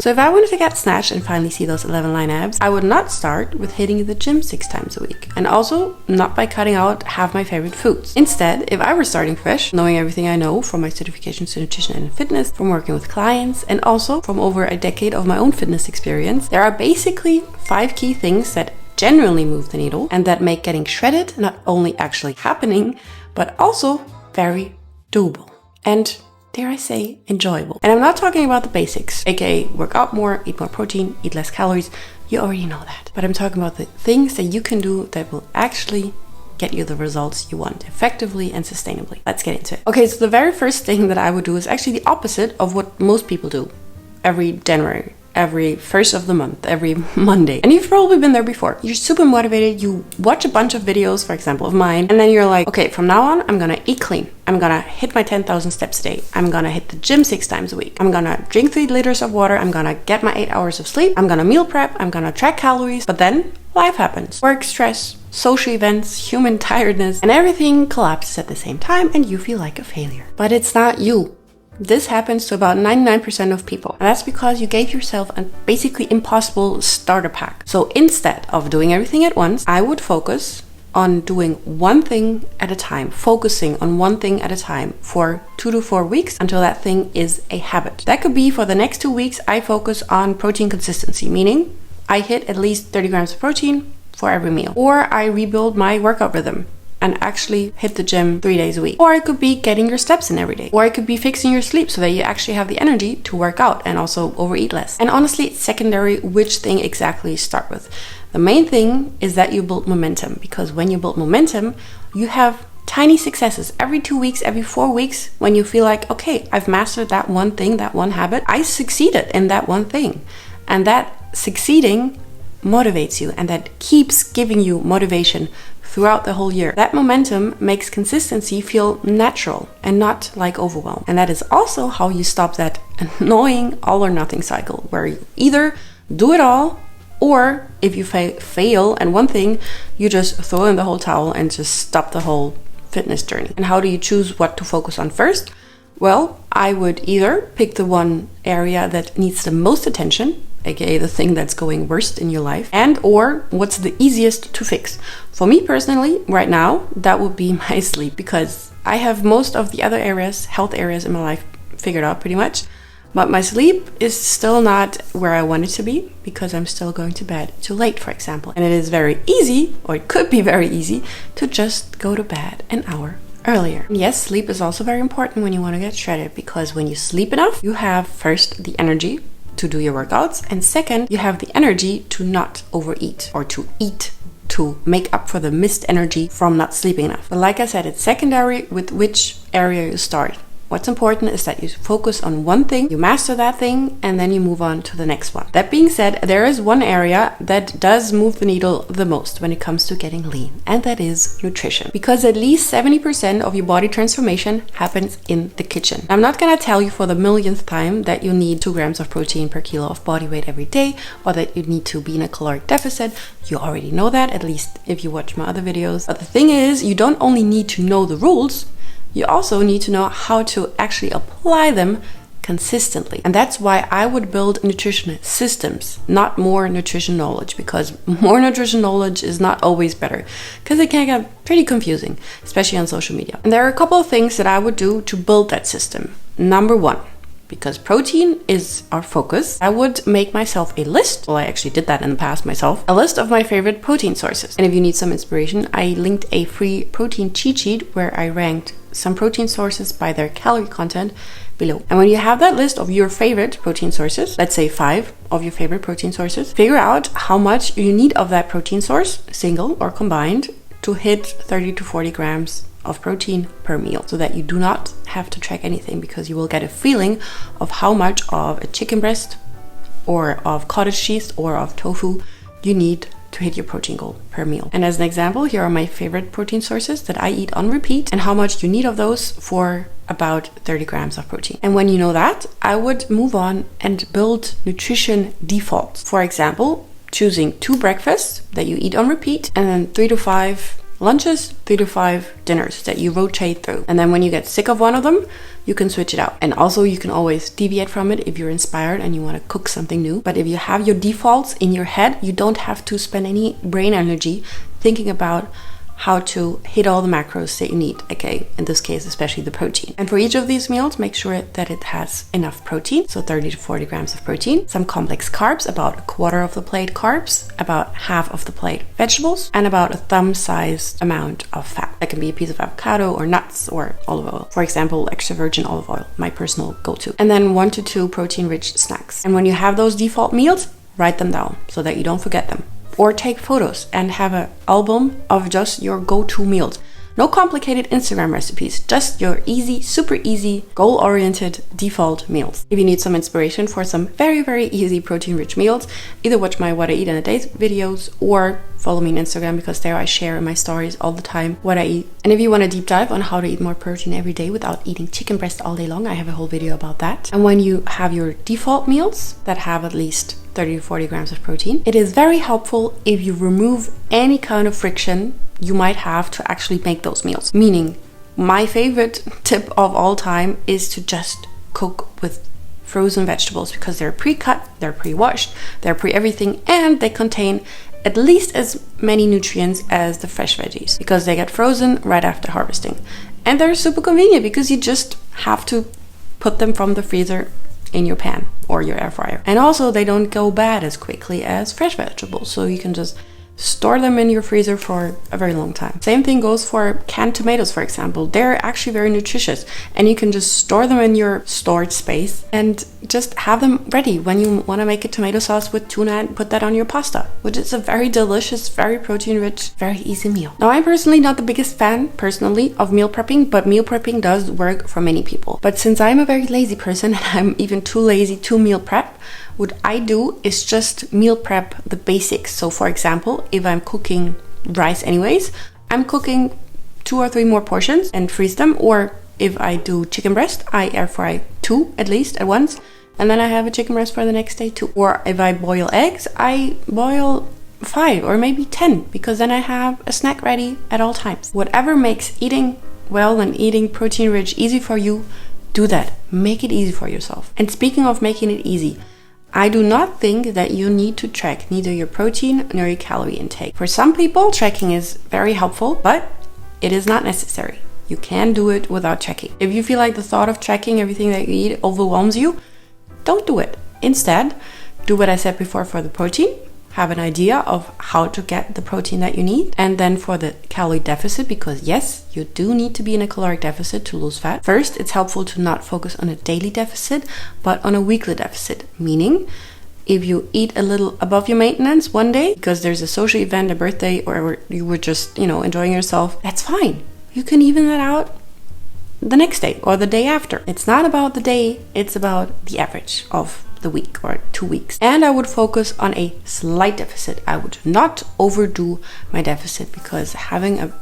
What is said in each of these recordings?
So if I wanted to get snatched and finally see those 11 line abs, I would not start with hitting the gym 6 times a week. And also not by cutting out half my favorite foods. Instead, if I were starting fresh, knowing everything I know from my certifications in nutrition and fitness, from working with clients, and also from over a decade of my own fitness experience, there are basically 5 key things that genuinely move the needle and that make getting shredded not only actually happening, but also very doable. And dare I say, enjoyable. And I'm not talking about the basics, aka work out more, eat more protein, eat less calories. You already know that. But I'm talking about the things that you can do that will actually get you the results you want effectively and sustainably. Let's get into it. Okay, so the very first thing that I would do is actually the opposite of what most people do every January. Every first of the month, every Monday. And you've probably been there before. You're super motivated, you watch a bunch of videos, for example, of mine, and then you're like, okay, from now on, I'm gonna eat clean. I'm gonna hit my 10,000 steps a day. I'm gonna hit the gym 6 times a week. I'm gonna drink 3 liters of water. I'm gonna get my 8 hours of sleep. I'm gonna meal prep. I'm gonna track calories. But then life happens. Work, stress, social events, human tiredness, and everything collapses at the same time and you feel like a failure. But it's not you. This happens to about 99% of people. And that's because you gave yourself a basically impossible starter pack. So instead of doing everything at once, I would focus on doing one thing at a time, focusing on one thing at a time for 2 to 4 weeks until that thing is a habit. That could be for the next 2 weeks, I focus on protein consistency, meaning I hit at least 30 grams of protein for every meal. Or I rebuild my workout rhythm and actually hit the gym 3 days a week. Or it could be getting your steps in every day. Or it could be fixing your sleep so that you actually have the energy to work out and also overeat less. And honestly, it's secondary which thing exactly you start with. The main thing is that you build momentum, because when you build momentum, you have tiny successes every 2 weeks, every 4 weeks, when you feel like, okay, I've mastered that one thing, that one habit. I succeeded in that one thing. And that succeeding motivates you, and that keeps giving you motivation throughout the whole year. That momentum makes consistency feel natural and not like overwhelm. And that is also how you stop that annoying all or nothing cycle, where you either do it all, or if you fail at one thing, you just throw in the whole towel and just stop the whole fitness journey. And how do you choose what to focus on first? Well, I would either pick the one area that needs the most attention, aka the thing that's going worst in your life, and or what's the easiest to fix. For me personally, right now, that would be my sleep, because I have most of the other areas, health areas in my life figured out pretty much, but my sleep is still not where I want it to be, because I'm still going to bed too late, for example. And it is very easy, or it could be very easy, to just go to bed an hour earlier. And yes, sleep is also very important when you want to get shredded, because when you sleep enough, you have first the energy to do your workouts, and second, you have the energy to not overeat, or to eat to make up for the missed energy from not sleeping enough. But like I said, it's secondary with which area you start. What's important is that you focus on one thing, you master that thing, and then you move on to the next one. That being said, there is one area that does move the needle the most when it comes to getting lean, and that is nutrition. Because at least 70% of your body transformation happens in the kitchen. I'm not gonna tell you for the millionth time that you need 2 grams of protein per kilo of body weight every day, or that you need to be in a caloric deficit. You already know that, at least if you watch my other videos. But the thing is, you don't only need to know the rules, you also need to know how to actually apply them consistently. And that's why I would build nutrition systems, not more nutrition knowledge, because more nutrition knowledge is not always better, because it can get pretty confusing, especially on social media. And there are a couple of things that I would do to build that system. Number 1, because protein is our focus, I would make myself a list. Well, I actually did that in the past myself. A list of my favorite protein sources. And if you need some inspiration, I linked a free protein cheat sheet where I ranked some protein sources by their calorie content below. And when you have that list of your favorite protein sources, let's say 5 of your favorite protein sources, figure out how much you need of that protein source, single or combined, to hit 30 to 40 grams of protein per meal, so that you do not have to track anything, because you will get a feeling of how much of a chicken breast or of cottage cheese or of tofu you need to hit your protein goal per meal. And as an example, here are my favorite protein sources that I eat on repeat, and how much you need of those for about 30 grams of protein. And when you know that, I would move on and build nutrition defaults. For example, choosing 2 breakfasts that you eat on repeat, and then 3 to 5 lunches, 3 to 5 dinners that you rotate through. And then when you get sick of one of them, you can switch it out. And also you can always deviate from it if you're inspired and you want to cook something new. But if you have your defaults in your head, you don't have to spend any brain energy thinking about how to hit all the macros that you need, okay, in this case especially the protein. And for each of these meals, make sure that it has enough protein, so 30 to 40 grams of protein, some complex carbs, about a quarter of the plate carbs, about half of the plate vegetables, and about a thumb-sized amount of fat. That can be a piece of avocado or nuts or olive oil. For example, extra virgin olive oil, my personal go-to. And then 1 to 2 protein-rich snacks. And when you have those default meals, write them down so that you don't forget them. Or take photos and have an album of just your go-to meals. No complicated Instagram recipes, just your easy, super easy, goal-oriented default meals. If you need some inspiration for some very, very easy protein-rich meals, either watch my What I Eat in a Day videos or follow me on Instagram, because there I share in my stories all the time what I eat. And if you want a deep dive on how to eat more protein every day without eating chicken breast all day long, I have a whole video about that. And when you have your default meals that have at least 30 to 40 grams of protein, it is very helpful if you remove any kind of friction you might have to actually make those meals. Meaning, my favorite tip of all time is to just cook with frozen vegetables, because they're pre-cut, they're pre-washed, they're pre-everything, and they contain at least as many nutrients as the fresh veggies, because they get frozen right after harvesting. And they're super convenient because you just have to put them from the freezer in your pan or your air fryer. And also they don't go bad as quickly as fresh vegetables, so you can just store them in your freezer for a very long time. Same thing goes for canned tomatoes, for example. They're actually very nutritious, and you can just store them in your storage space and just have them ready when you want to make a tomato sauce with tuna and put that on your pasta, which is a very delicious, very protein rich, very easy meal. Now, I'm personally not the biggest fan personally of meal prepping, but meal prepping does work for many people. But since I'm a very lazy person and I'm even too lazy to meal prep, what I do is just meal prep the basics. So for example, if I'm cooking rice anyways, I'm cooking 2 or 3 more portions and freeze them. Or if I do chicken breast, I air fry 2 at least at once, and then I have a chicken breast for the next day too. Or if I boil eggs, I boil 5 or maybe 10, because then I have a snack ready at all times. Whatever makes eating well and eating protein rich easy for you, do that. Make it easy for yourself. And speaking of making it easy, I do not think that you need to track neither your protein nor your calorie intake. For some people, tracking is very helpful, but it is not necessary. You can do it without checking. If you feel like the thought of tracking everything that you eat overwhelms you, don't do it. Instead, do what I said before for the protein. Have an idea of how to get the protein that you need. And then for the calorie deficit, because yes, you do need to be in a caloric deficit to lose fat. First, it's helpful to not focus on a daily deficit, but on a weekly deficit. Meaning, if you eat a little above your maintenance one day, because there's a social event, a birthday, or you were just, enjoying yourself, that's fine. You can even that out the next day or the day after. It's not about the day, it's about the average of the week or 2 weeks. And I would focus on a slight deficit. I would not overdo my deficit, because having a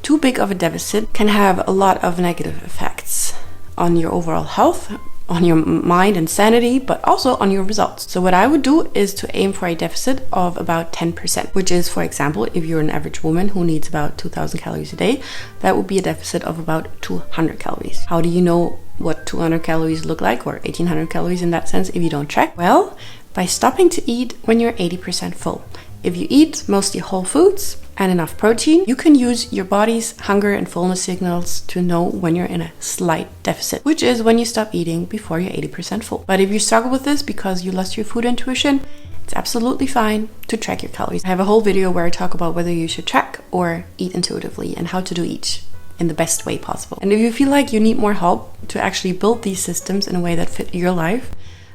too big of a deficit can have a lot of negative effects on your overall health, on your mind and sanity, but also on your results. So what I would do is to aim for a deficit of about 10%, which is, for example, if you're an average woman who needs about 2,000 calories a day, that would be a deficit of about 200 calories. How do you know what 200 calories look like, or 1,800 calories in that sense, if you don't track? Well, by stopping to eat when you're 80% full. If you eat mostly whole foods and enough protein, you can use your body's hunger and fullness signals to know when you're in a slight deficit, which is when you stop eating before you're 80% full. But if you struggle with this because you lost your food intuition, it's absolutely fine to track your calories. I have a whole video where I talk about whether you should track or eat intuitively and how to do each in the best way possible. And if you feel like you need more help to actually build these systems in a way that fit your life,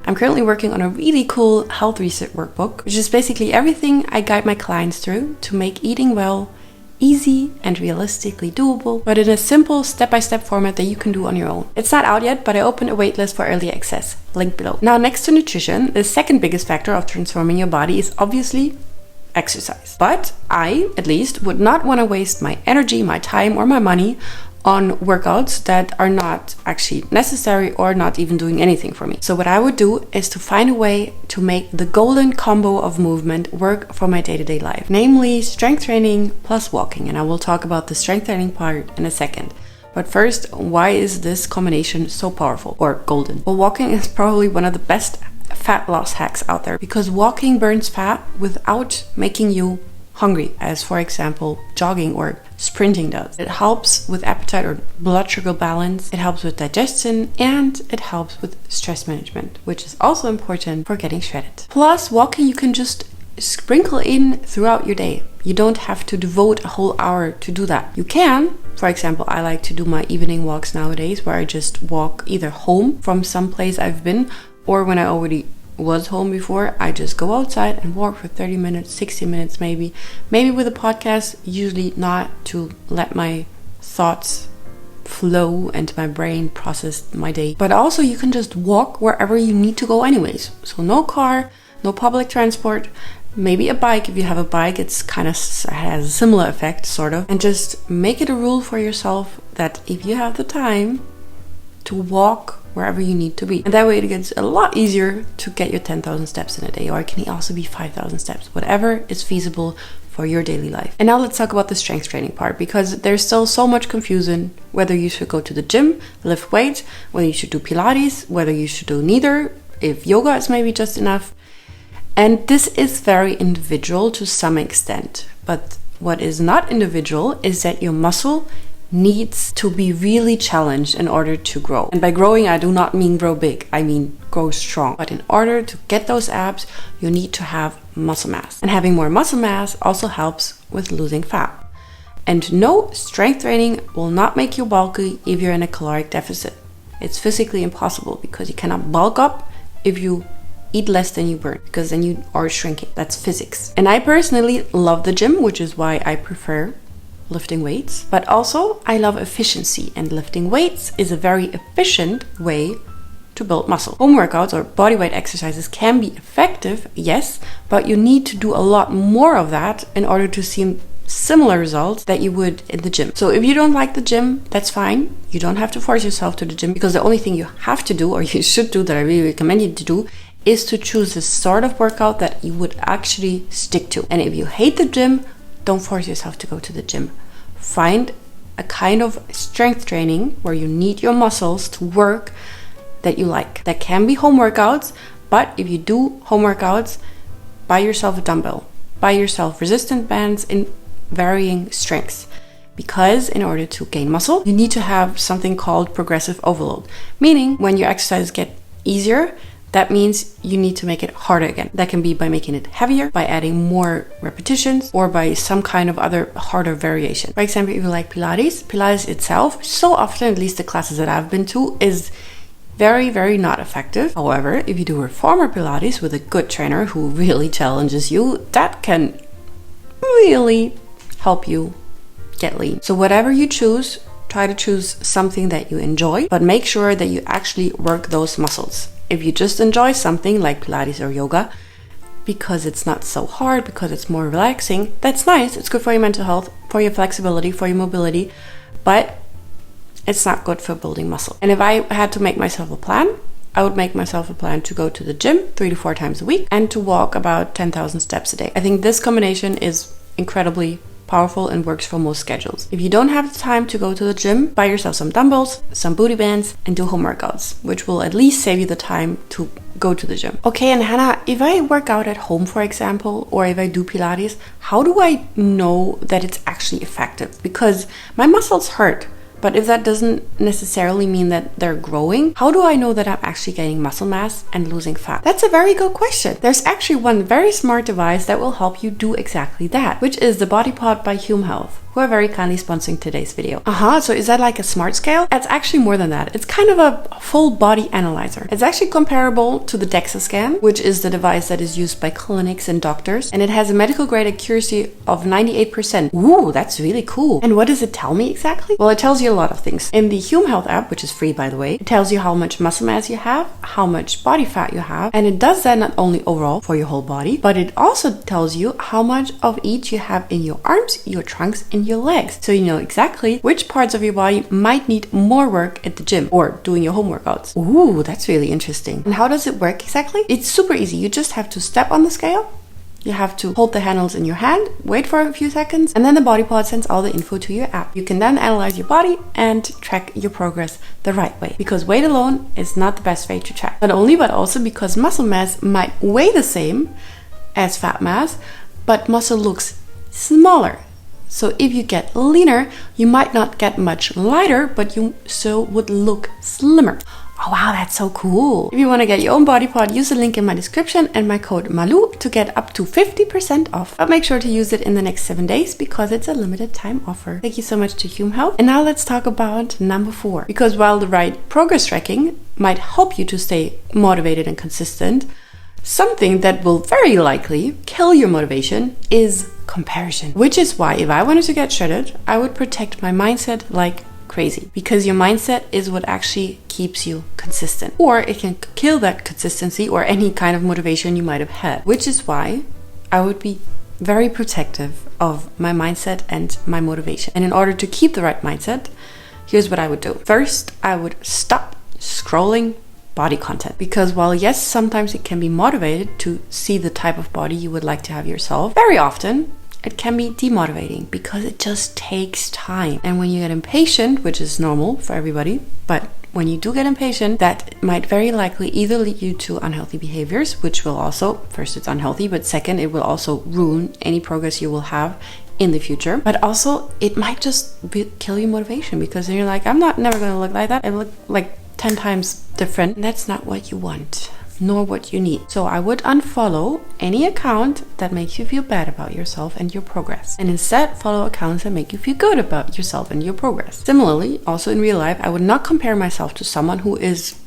I'm currently working on a really cool health reset workbook, which is basically everything I guide my clients through to make eating well easy and realistically doable, but in a simple step-by-step format that you can do on your own. It's not out yet, but I opened a waitlist for early access. Link below. Now, next to nutrition, the second biggest factor of transforming your body is obviously exercise. But I, at least, would not want to waste my energy, my time, or my money on workouts that are not actually necessary or not even doing anything for me. So what I would do is to find a way to make the golden combo of movement work for my day-to-day life, namely strength training plus walking. And I will talk about the strength training part in a second. But first, why is this combination so powerful or golden? Well, walking is probably one of the best fat loss hacks out there because walking burns fat without making you hungry, as for example jogging or sprinting does. It helps with appetite or blood sugar balance, it helps with digestion, and it helps with stress management, which is also important for getting shredded. Plus, walking you can just sprinkle in throughout your day. You don't have to devote a whole hour to do that. You can, for example, I like to do my evening walks nowadays where I just walk either home from some place I've been, or when I already was home before, I just go outside and walk for 30 minutes, 60 minutes maybe with a podcast, usually not to let my thoughts flow and my brain process my day. But also you can just walk wherever you need to go anyways. So no car, no public transport, maybe a bike. If you have a bike, it's kind of has a similar effect, sort of. And just make it a rule for yourself that if you have the time to walk wherever you need to be. And that way it gets a lot easier to get your 10,000 steps in a day, or it can also be 5,000 steps, whatever is feasible for your daily life. And now let's talk about the strength training part, because there's still so much confusion whether you should go to the gym, lift weights, whether you should do Pilates, whether you should do neither, if yoga is maybe just enough. And this is very individual to some extent. But what is not individual is that your muscle needs to be really challenged in order to grow. And by growing, I do not mean grow big, I mean grow strong. But in order to get those abs, you need to have muscle mass. And having more muscle mass also helps with losing fat. And no, strength training will not make you bulky if you're in a caloric deficit. It's physically impossible because you cannot bulk up if you eat less than you burn, because then you are shrinking. That's physics. And I personally love the gym, which is why I prefer lifting weights, but also I love efficiency, and lifting weights is a very efficient way to build muscle. Home workouts or bodyweight exercises can be effective, yes, but you need to do a lot more of that in order to see similar results that you would in the gym. So if you don't like the gym, that's fine. You don't have to force yourself to the gym, because the only thing you have to do, or you should do, that I really recommend you to do, is to choose the sort of workout that you would actually stick to. And if you hate the gym, don't force yourself to go to the gym. Find a kind of strength training where you need your muscles to work that you like. That can be home workouts, but if you do home workouts, buy yourself a dumbbell. Buy yourself resistant bands in varying strengths. Because in order to gain muscle, you need to have something called progressive overload. Meaning, when your exercises get easier, that means you need to make it harder again. That can be by making it heavier, by adding more repetitions, or by some kind of other harder variation. For example, if you like Pilates itself, so often, at least the classes that I've been to, is very, very not effective. However, if you do reformer Pilates with a good trainer who really challenges you, that can really help you get lean. So whatever you choose, try to choose something that you enjoy, but make sure that you actually work those muscles. If you just enjoy something like Pilates or yoga, because it's not so hard, because it's more relaxing, that's nice. It's good for your mental health, for your flexibility, for your mobility, but it's not good for building muscle. And if I had to make myself a plan, I would make myself a plan to go to the gym 3 to 4 times a week and to walk about 10,000 steps a day. I think this combination is incredibly powerful and works for most schedules. If you don't have the time to go to the gym, buy yourself some dumbbells, some booty bands, and do home workouts, which will at least save you the time to go to the gym. Okay, and Hannah, if I work out at home, for example, or if I do Pilates, how do I know that it's actually effective? Because my muscles hurt. But if that doesn't necessarily mean that they're growing, how do I know that I'm actually gaining muscle mass and losing fat? That's a very good question. There's actually one very smart device that will help you do exactly that, which is the Body Pod by Hume Health, who are very kindly sponsoring today's video. So is that like a smart scale? It's actually more than that. It's kind of a full body analyzer. It's actually comparable to the DEXA scan, which is the device that is used by clinics and doctors, and it has a medical grade accuracy of 98%. Ooh, that's really cool. And what does it tell me exactly? Well, it tells you a lot of things. In the Hume Health app, which is free by the way, it tells you how much muscle mass you have, how much body fat you have, and it does that not only overall for your whole body, but it also tells you how much of each you have in your arms, your trunks, and your legs. So you know exactly which parts of your body might need more work at the gym or doing your home workouts. Ooh, that's really interesting. And how does it work exactly? It's super easy. You just have to step on the scale You have to hold the handles in your hand, wait for a few seconds, and then the body pod sends all the info to your app. You can then analyze your body and track your progress the right way, because weight alone is not the best way to track. Not only, but also because muscle mass might weigh the same as fat mass, but muscle looks smaller. So if you get leaner, you might not get much lighter, but you still would look slimmer. Oh wow, that's so cool. If you want to get your own body pod, use the link in my description and my code Malu to get up to 50% off. But make sure to use it in the next 7 days because it's a limited time offer. Thank you so much to Hume Health. And now let's talk about number 4. Because while the right progress tracking might help you to stay motivated and consistent, something that will very likely kill your motivation is comparison. Which is why if I wanted to get shredded, I would protect my mindset like crazy, because your mindset is what actually keeps you consistent, or it can kill that consistency or any kind of motivation you might have had. Which is why I would be very protective of my mindset and my motivation. And in order to keep the right mindset, here's what I would do. First, I would stop scrolling body content, because while yes, sometimes it can be motivated to see the type of body you would like to have yourself, very often it can be demotivating because it just takes time. And when you get impatient, which is normal for everybody, but when you do get impatient, that might very likely either lead you to unhealthy behaviors, which will also, first it's unhealthy, but second, it will also ruin any progress you will have in the future. But also it might just kill your motivation, because then you're like, I'm never going to look like that. I look like 10 times different. And that's not what you want, nor what you need. So I would unfollow any account that makes you feel bad about yourself and your progress, and instead follow accounts that make you feel good about yourself and your progress. Similarly, also in real life, I would not compare myself to someone who is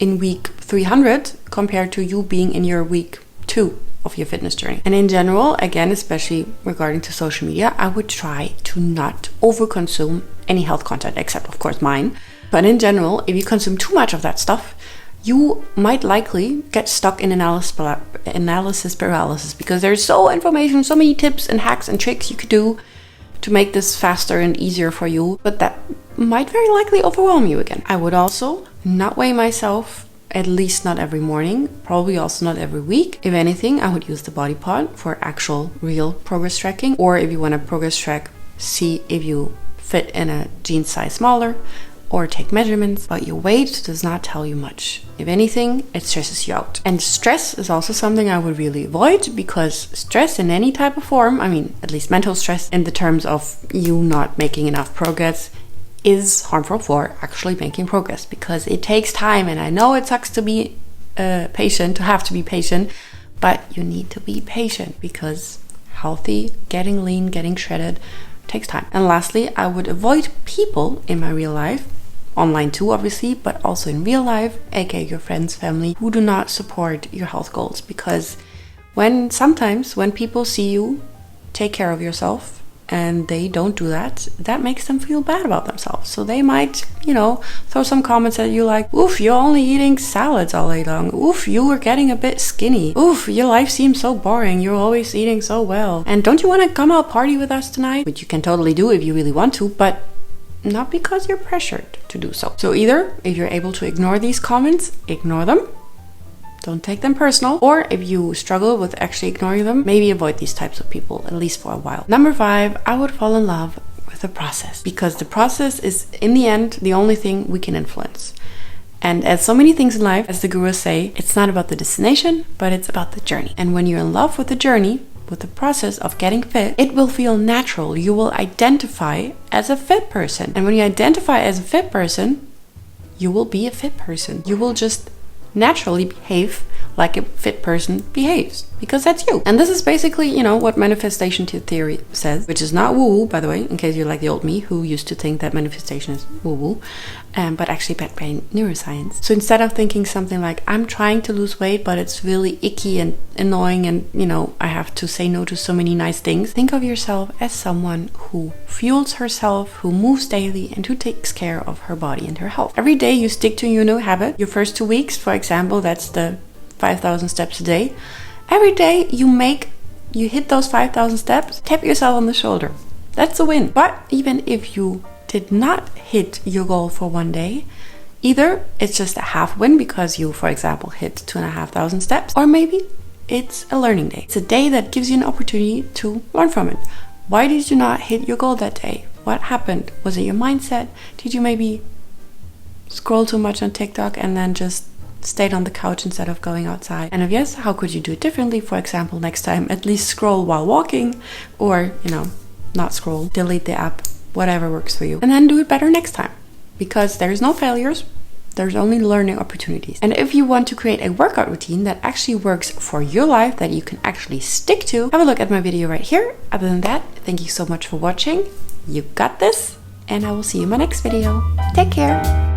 in week 300 compared to you being in your week 2 of your fitness journey. And in general, again, especially regarding to social media, I would try to not overconsume any health content, except of course mine. But in general, if you consume too much of that stuff, you might likely get stuck in analysis paralysis, because there's so information, so many tips and hacks and tricks you could do to make this faster and easier for you, but that might very likely overwhelm you again. I would also not weigh myself, at least not every morning, probably also not every week. If anything, I would use the body pod for actual real progress tracking, or if you want to progress track, see if you fit in a jean size smaller, or take measurements, but your weight does not tell you much. If anything, it stresses you out. And stress is also something I would really avoid, because stress in any type of form, I mean, at least mental stress in the terms of you not making enough progress, is harmful for actually making progress, because it takes time. And I know it sucks to be patient, to have to be patient, but you need to be patient, because healthy, getting lean, getting shredded takes time. And lastly, I would avoid people in my real life, online too obviously, but also in real life, aka your friends, family, who do not support your health goals. Because sometimes when people see you take care of yourself and they don't do that, that makes them feel bad about themselves. So they might, throw some comments at you like, oof, you're only eating salads all day long. Oof, you were getting a bit skinny. Oof, your life seems so boring. You're always eating so well. And don't you want to come out party with us tonight? Which you can totally do if you really want to, but not because you're pressured to do so. So either, if you're able to ignore these comments, ignore them. Don't take them personal. Or if you struggle with actually ignoring them, maybe avoid these types of people, at least for a while. Number 5, I would fall in love with the process, because the process is, in the end, the only thing we can influence. And as so many things in life, as the gurus say, it's not about the destination, but it's about the journey. And when you're in love with the journey, with the process of getting fit, it will feel natural. You will identify as a fit person. And when you identify as a fit person, you will be a fit person. You will just naturally behave like a fit person behaves, because that's you. And this is basically, what manifestation theory says, which is not woo-woo, by the way, in case you're like the old me who used to think that manifestation is woo-woo, but actually pet brain neuroscience. So instead of thinking something like, I'm trying to lose weight, but it's really icky and annoying, and I have to say no to so many nice things, think of yourself as someone who fuels herself, who moves daily, and who takes care of her body and her health. Every day you stick to your new habit. Your first 2 weeks, for example, that's the 5,000 steps a day. Every day you hit those 5,000 steps, tap yourself on the shoulder. That's a win. But even if you did not hit your goal for one day, either it's just a half win because you, for example, hit 2,500 steps, or maybe it's a learning day. It's a day that gives you an opportunity to learn from it. Why did you not hit your goal that day? What happened? Was it your mindset? Did you maybe scroll too much on TikTok and then just stayed on the couch instead of going outside? And if yes, how could you do it differently? For example, next time at least scroll while walking, or not scroll, delete the app, whatever works for you, and then do it better next time, because there's no failures, there's only learning opportunities. And if you want to create a workout routine that actually works for your life, that you can actually stick to, have a look at my video right here. Other than that, thank you so much for watching. You got this, and I will see you in my next video. Take care.